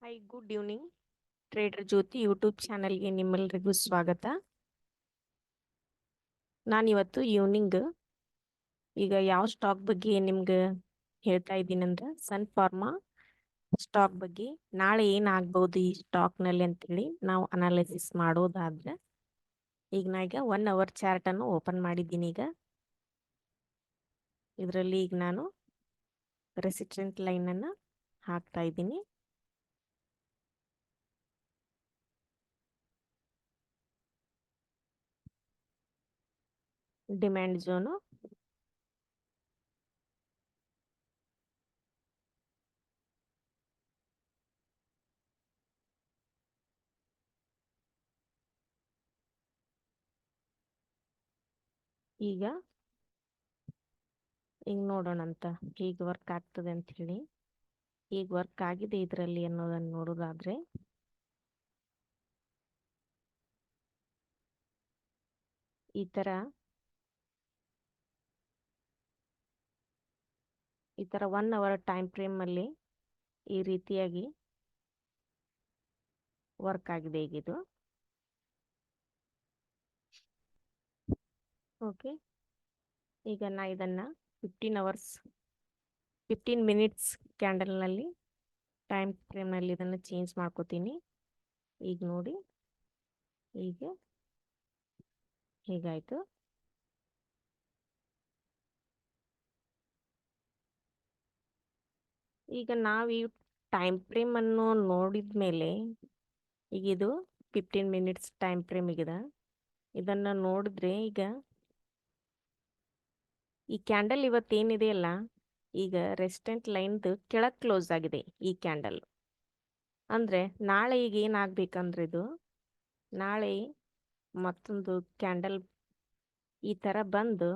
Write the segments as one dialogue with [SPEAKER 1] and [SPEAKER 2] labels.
[SPEAKER 1] High, good evening. Trader ಜ್ಯೋತಿ YouTube ಚಾನಲ್ಗೆ ನಿಮ್ಮೆಲ್ಲರಿಗೂ ಸ್ವಾಗತ. ನಾನಿವತ್ತು ಈವ್ನಿಂಗ್ ಈಗ ಯಾವ ಸ್ಟಾಕ್ ಬಗ್ಗೆ ನಿಮ್ಗೆ ಹೇಳ್ತಾ ಇದ್ದೀನಿ ಅಂದ್ರೆ ಸನ್ ಫಾರ್ಮಾ ಸ್ಟಾಕ್ ಬಗ್ಗೆ ನಾಳೆ ಏನಾಗ್ಬೋದು ಈ ಸ್ಟಾಕ್ನಲ್ಲಿ ಅಂತೇಳಿ ನಾವು ಅನಾಲಿಸಿಸ್ ಮಾಡೋದಾದ್ರೆ ಈಗ ನಾ 1 ಅವರ್ ಚಾರ್ಟ್ ಅನ್ನು ಓಪನ್ ಮಾಡಿದ್ದೀನಿ. ಇದರಲ್ಲಿ ಈಗ ನಾನು ರೆಸಿಸ್ಟೆಂಟ್ ಲೈನ್ ಅನ್ನು ಹಾಕ್ತಾ ಇದ್ದೀನಿ. ಡಿಮ್ಯಾಂಡ್ ಝೋನು, ಈಗ ನೋಡೋಣ ಅಂತ ಹೀಗೆ ವರ್ಕ್ ಆಗ್ತದೆ ಅಂತ ಹೇಳಿ. ಈಗ ವರ್ಕ್ ಆಗಿದೆ ಇದರಲ್ಲಿ ಅನ್ನೋದನ್ನು ನೋಡೋದಾದ್ರೆ ಈ ತರ 1 ಅವರ್ ಟೈಮ್ ಫ್ರೇಮ್ ಅಲ್ಲಿ ಈ ರೀತಿಯಾಗಿ ವರ್ಕ್ ಆಗಿದೆ ಈಗ ಇದು. ಓಕೆ, ಈಗ ನಾ ಇದನ್ನ 15 ಮಿನಿಟ್ಸ್ ಕ್ಯಾಂಡಲ್ ನಲ್ಲಿ ಟೈಮ್ ಫ್ರೇಮ್ ನಲ್ಲಿ ಇದನ್ನ ಚೇಂಜ್ ಮಾಡ್ಕೋತೀನಿ. ಈಗ ನೋಡಿ, ಈಗ ಹೀಗಾಯ್ತು. ಈಗ ನಾವು ಈ ಟೈಮ್ ಫ್ರೇಮ್ ಅನ್ನು ನೋಡಿದ್ಮೇಲೆ ಈಗ ಇದು 15 ಮಿನಿಟ್ಸ್ ಟೈಮ್ ಫ್ರೇಮ್ ಇದೆ. ಇದನ್ನ ನೋಡಿದ್ರೆ ಈಗ ಈ ಕ್ಯಾಂಡಲ್ ಇವತ್ತೇನಿದೆ ಅಲ್ಲ, ಈಗ ರೆಸಿಸ್ಟೆಂಟ್ ಲೈನ್ದು ಕೆಳಗೆ ಕ್ಲೋಸ್ ಆಗಿದೆ ಈ ಕ್ಯಾಂಡಲ್. ಅಂದ್ರೆ ನಾಳೆ ಈಗ ಏನಾಗ್ಬೇಕಂದ್ರೆ ಇದು ನಾಳೆ ಮತ್ತೊಂದು ಕ್ಯಾಂಡಲ್ ಈ ತರ ಬಂದು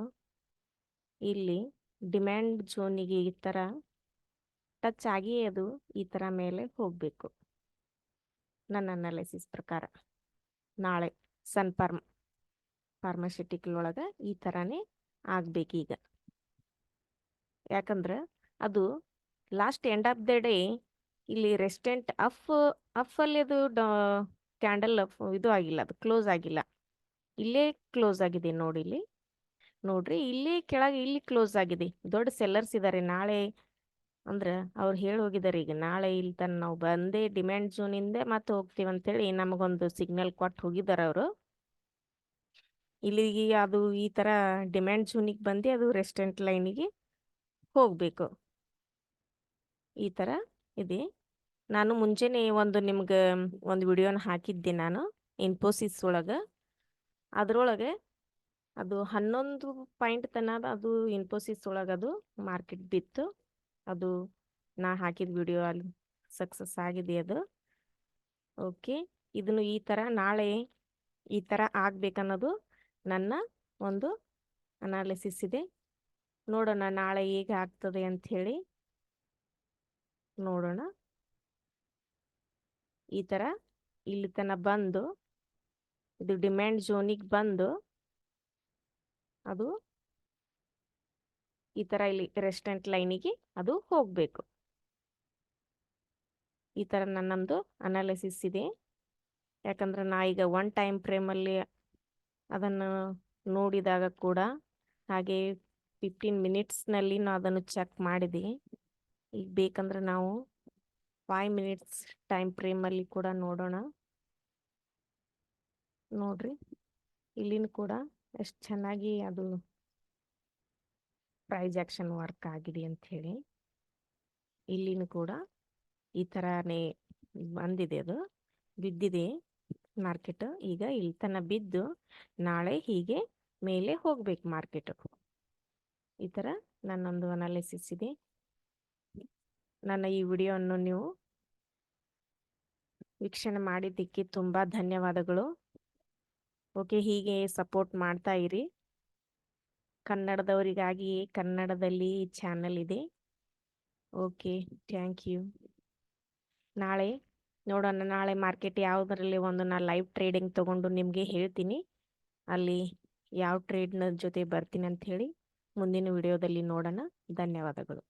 [SPEAKER 1] ಇಲ್ಲಿ ಡಿಮ್ಯಾಂಡ್ ಝೋನಿಗೆ ಈ ತರ ಟಚ್ ಆಗಿ ಅದು ಈ ತರ ಮೇಲೆ ಹೋಗ್ಬೇಕು. ನನ್ನ ಅನಾಲಿಸಿಸ್ ಪ್ರಕಾರ ನಾಳೆ ಸನ್ ಫಾರ್ಮಾಸ್ಯೂಟಿಕಲ್ ಒಳಗೆ ಈ ತರಾನೇ ಆಗ್ಬೇಕೀಗ. ಯಾಕಂದ್ರೆ ಅದು last end of the day ಇಲ್ಲಿ ರೆಸಿಸ್ಟೆಂಟ್ ಅಫ್ ಅಲ್ಲಿ ಅದು ಕ್ಯಾಂಡಲ್ ಇದು ಆಗಿಲ್ಲ, ಅದು ಕ್ಲೋಸ್ ಆಗಿಲ್ಲ, ಇಲ್ಲೇ ಕ್ಲೋಸ್ ಆಗಿದೆ. ನೋಡ್ರಿ ಇಲ್ಲೇ ಕೆಳಗೆ ಇಲ್ಲಿ ಕ್ಲೋಸ್ ಆಗಿದೆ. ದೊಡ್ಡ ಸೆಲ್ಲರ್ಸ್ ಇದ್ದಾರೆ. ನಾಳೆ ಅಂದ್ರೆ ಅವ್ರು ಹೇಳಿ ಹೋಗಿದ್ದಾರೆ, ಈಗ ನಾಳೆ ಇಲ್ಲಿ ತನ ನಾವು ಬಂದೇ ಡಿಮ್ಯಾಂಡ್ ಝೋನಿಂದ ಮತ್ತೆ ಹೋಗ್ತೀವಿ ಅಂತೇಳಿ ನಮಗೊಂದು ಸಿಗ್ನಲ್ ಕೊಟ್ಟು ಹೋಗಿದ್ದಾರೆ ಅವರು. ಇಲ್ಲಿಗೆ ಅದು ಈ ತರ ಡಿಮ್ಯಾಂಡ್ ಝೋನಿಗೆ ಬಂದು ಅದು ರೆಸಿಸ್ಟೆಂಟ್ ಲೈನಿಗೆ ಹೋಗ್ಬೇಕು. ಈ ತರ ಇದೆ. ನಾನು ಮುಂಚೆನೆ ನಿಮ್ಗೆ ಒಂದು ವಿಡಿಯೋನ ಹಾಕಿದ್ದೆ ನಾನು ಇನ್ಫೋಸಿಸ್ ಒಳಗೆ. ಅದ್ರೊಳಗೆ ಅದು 11 ಪಾಯಿಂಟ್ ತನಕ ಅದು ಇನ್ಫೋಸಿಸ್ ಒಳಗೆ ಅದು ಮಾರ್ಕೆಟ್ ಬಿತ್ತು. ಅದು ನಾ ಹಾಕಿದ ವಿಡಿಯೋ ಅಲ್ಲಿ ಸಕ್ಸಸ್ ಆಗಿದೆ ಅದು. ಓಕೆ, ಇದನ್ನು ಈ ತರ ನಾಳೆ ಈ ತರ ಆಗ್ಬೇಕನ್ನೋದು ನನ್ನ ಒಂದು ಅನಾಲಿಸಿಸ್ ಇದೆ. ನೋಡೋಣ ನಾಳೆ ಹೇಗೆ ಆಗ್ತದೆ ಅಂತ ಹೇಳಿ ನೋಡೋಣ. ಈ ತರ ಇಲ್ಲಿ ತನ ಬಂದು ಇದು ಡಿಮ್ಯಾಂಡ್ ಝೋನಿಗೆ ಬಂದು ಅದು ಈ ತರ ಇಲ್ಲಿ ರೆಸಿಸ್ಟೆಂಟ್ ಲೈನಿಗೆ ಅದು ಹೋಗ್ಬೇಕು. ಈ ತರ ನನ್ನೊಂದು ಅನಾಲಿಸಿಸ್ ಇದೆ. ಯಾಕಂದ್ರೆ ನಾ ಈಗ 1 ಟೈಮ್ ಫ್ರೇಮ್ ಅಲ್ಲಿ ಅದನ್ನು ನೋಡಿದಾಗ ಕೂಡ ಹಾಗೆ 15 ಮಿನಿಟ್ಸ್ ನಲ್ಲಿ ನಾವು ಅದನ್ನು ಚೆಕ್ ಮಾಡಿದೆ. ಈಗ ಬೇಕಂದ್ರೆ ನಾವು 5 ಮಿನಿಟ್ಸ್ ಟೈಮ್ ಫ್ರೇಮ್ ಅಲ್ಲಿ ಕೂಡ ನೋಡೋಣ. ನೋಡ್ರಿ ಇಲ್ಲಿನೂ ಕೂಡ ಎಷ್ಟು ಚೆನ್ನಾಗಿ ಅದು ಪ್ರೈಸ್ ಆಕ್ಷನ್ ವರ್ಕ್ ಆಗಿದೆ ಅಂತ ಹೇಳಿ. ಇಲ್ಲಿನೂ ಕೂಡ ಈ ತರಾನೇ ಬಂದಿದೆ, ಅದು ಬಿದ್ದಿದೆ ಮಾರ್ಕೆಟ್. ಈಗ ಇಲ್ಲಿ ತನ ಬಿದ್ದು ನಾಳೆ ಹೀಗೆ ಮೇಲೆ ಹೋಗ್ಬೇಕು ಮಾರ್ಕೆಟ್. ಈ ತರ ನನ್ನೊಂದು ಅನಾಲಿಸಿಸ್ ಇದೆ. ನನ್ನ ಈ ವಿಡಿಯೋವನ್ನು ನೀವು ವೀಕ್ಷಣೆ ಮಾಡಿದ್ದಕ್ಕೆ ತುಂಬಾ ಧನ್ಯವಾದಗಳು. ಓಕೆ, ಹೀಗೆ ಸಪೋರ್ಟ್ ಮಾಡ್ತಾ ಇರಿ. ಕನ್ನಡದವರಿಗಾಗಿ ಕನ್ನಡದಲ್ಲಿ ಚಾನಲ್ ಇದೆ. Okay, thank you. ನಾಳೆ ನೋಡೋಣ, ನಾಳೆ ಮಾರ್ಕೆಟ್ ಯಾವುದರಲ್ಲಿ ಒಂದು ನಾ ಲೈವ್ ಟ್ರೇಡಿಂಗ್ ತಗೊಂಡು ನಿಮಗೆ ಹೇಳ್ತೀನಿ. ಅಲ್ಲಿ ಯಾವ ಟ್ರೇಡ್ನ ಜೊತೆ ಬರ್ತೀನಿ ಅಂತ ಹೇಳಿ ಮುಂದಿನ ವಿಡಿಯೋದಲ್ಲಿ ನೋಡೋಣ. ಧನ್ಯವಾದಗಳು.